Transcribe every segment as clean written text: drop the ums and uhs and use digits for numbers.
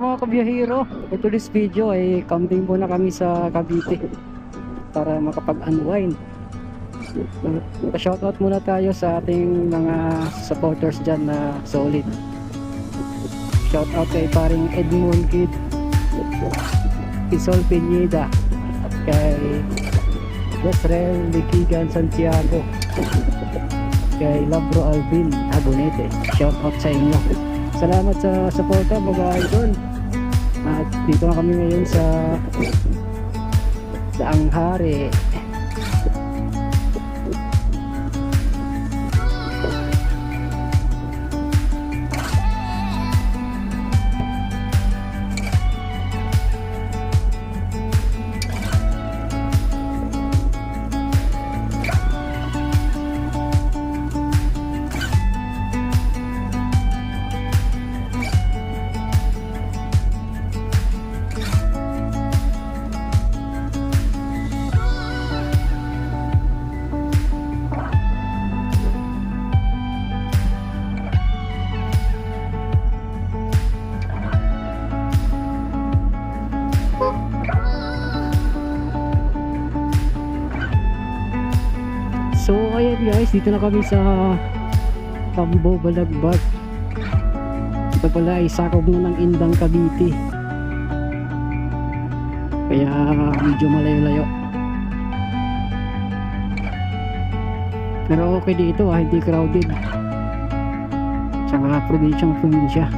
mga kabiyahero, for today's video ay camping muna kami sa Cavite para makapag-unwind. Shoutout muna tayo sa ating mga supporters dyan na solid. Shoutout kay paring Edmond Kid, Isol Pineda, at kay Yesrel Likigan Santiago, kay Labro Alvin Abonete. Shoutout sa inyo. Salamat sa suporta mga idol. At dito na kami ngayon sa Daang Hari. So ayan guys, dito na kami sa Tambo, Balagbag. Ito pala ay sakop mo ng Indang, Cavite, kaya medyo malayo-layo. Pero okay dito hindi crowded. Tsaka probinsya.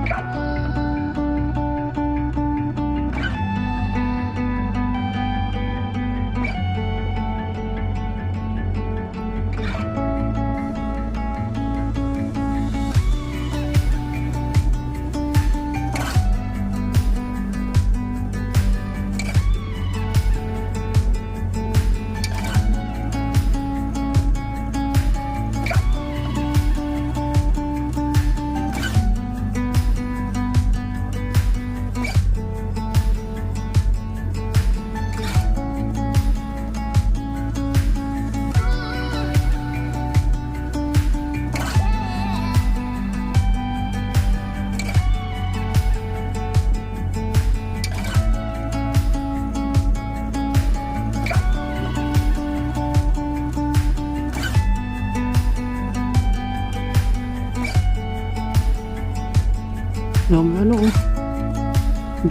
Ng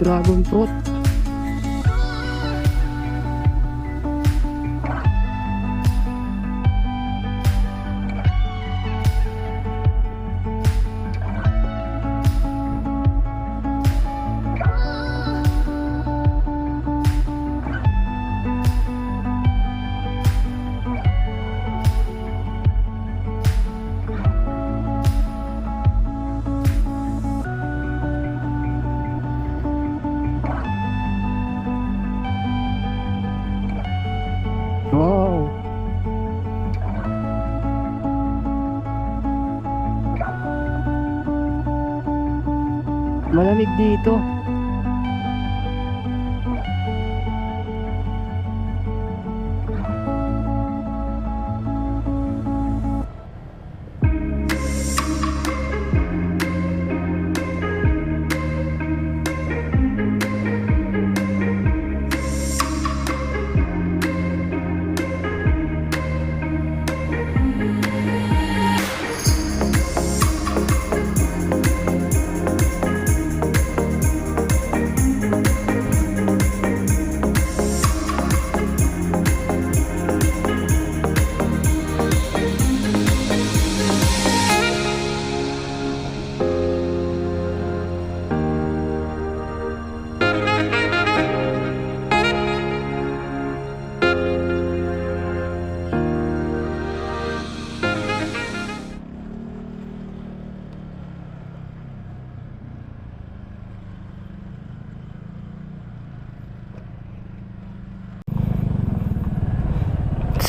dragon fruit. Wow, malamig dito.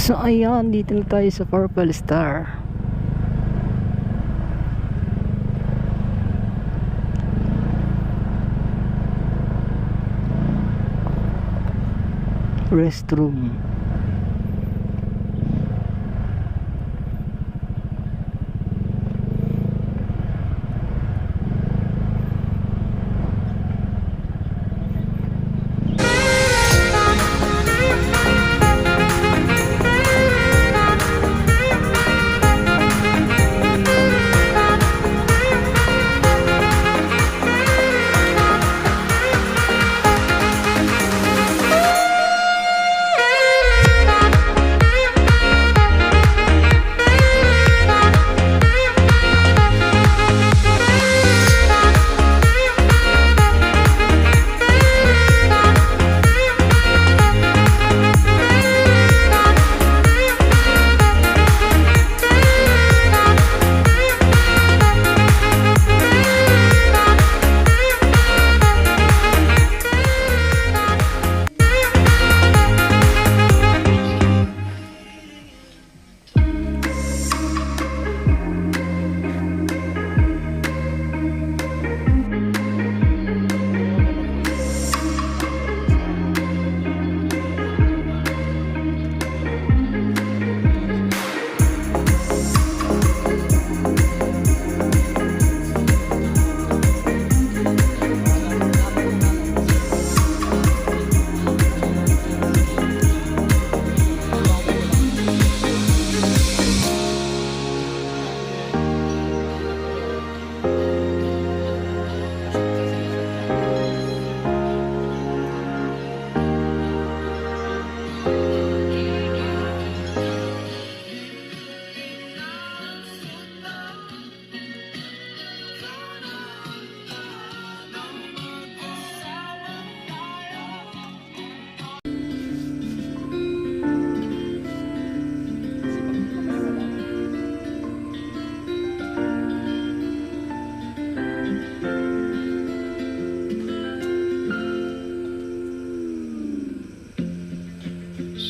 So ayan, dito na tayo sa Purple Star. Restroom.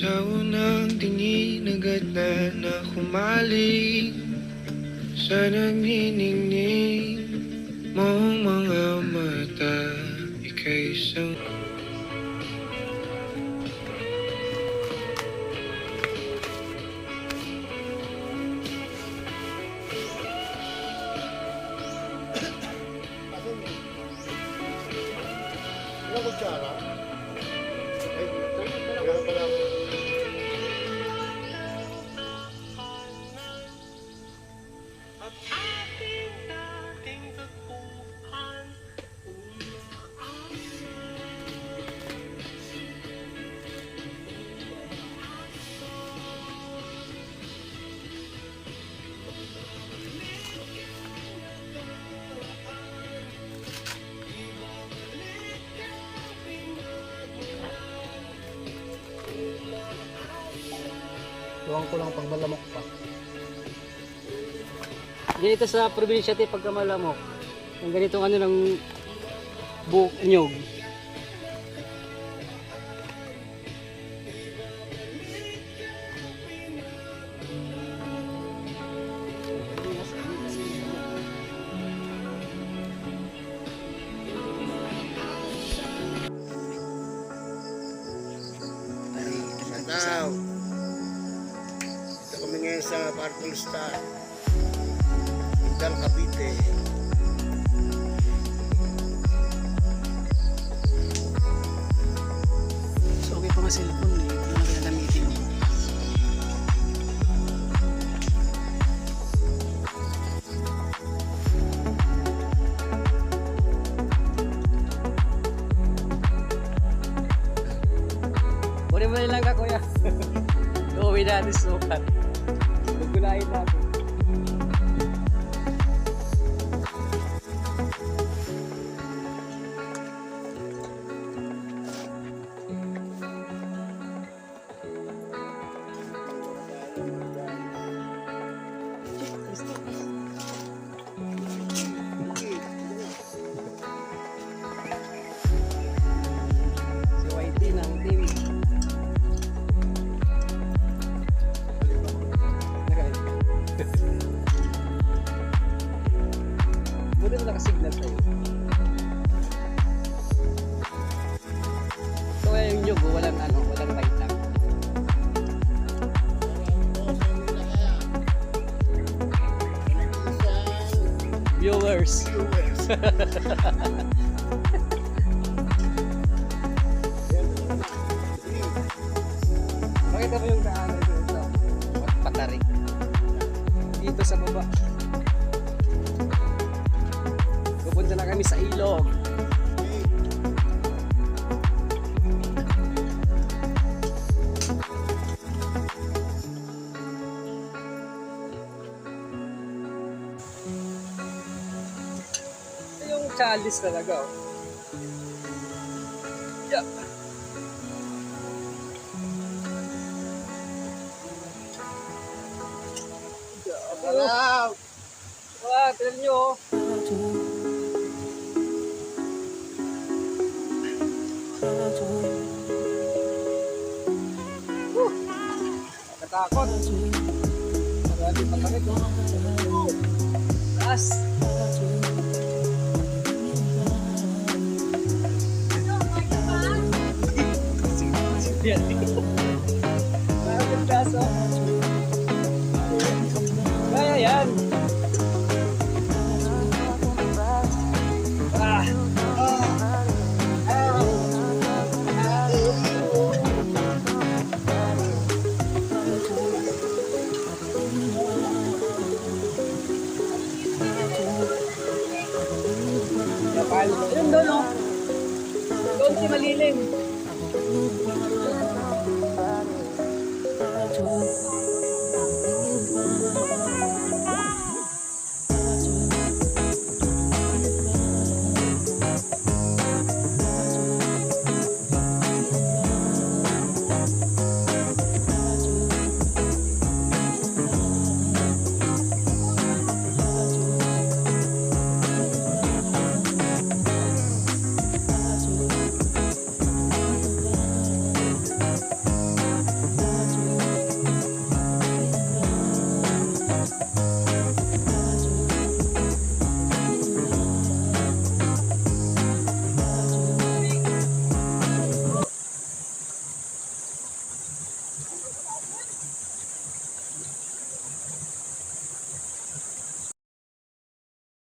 Sa unang tingin agad na humaling sa nagniningning mong mga mata. Ika'y isang Tuwang ko lang pag malamok pa. Ganito sa probinsya tayo pagka malamok. Yung ganitong ano lang buhok nyog. Now, ito kami ngayon sa Purple Star, indang, Cavite. So okay pa nga cellphone eh. Hindi na kinagamitin eh. Kunin mo na lang ka kuya. Uuwi natin sukat. Gugulayin natin. Si YT ng team. Buti na nakasignal tayo. So kaya yung nyug, walang ano, walang right lang. Viewers. Makita mo yung daanan dito. Patarik. Dito sa baba. Pupunta na kami sa ilog. Ito yung chalice talaga. Oh. Yeah. Wow! Wow, tignan nyo. Nakatakot. Marami patarik. Taas. Yan. Marami taas oh.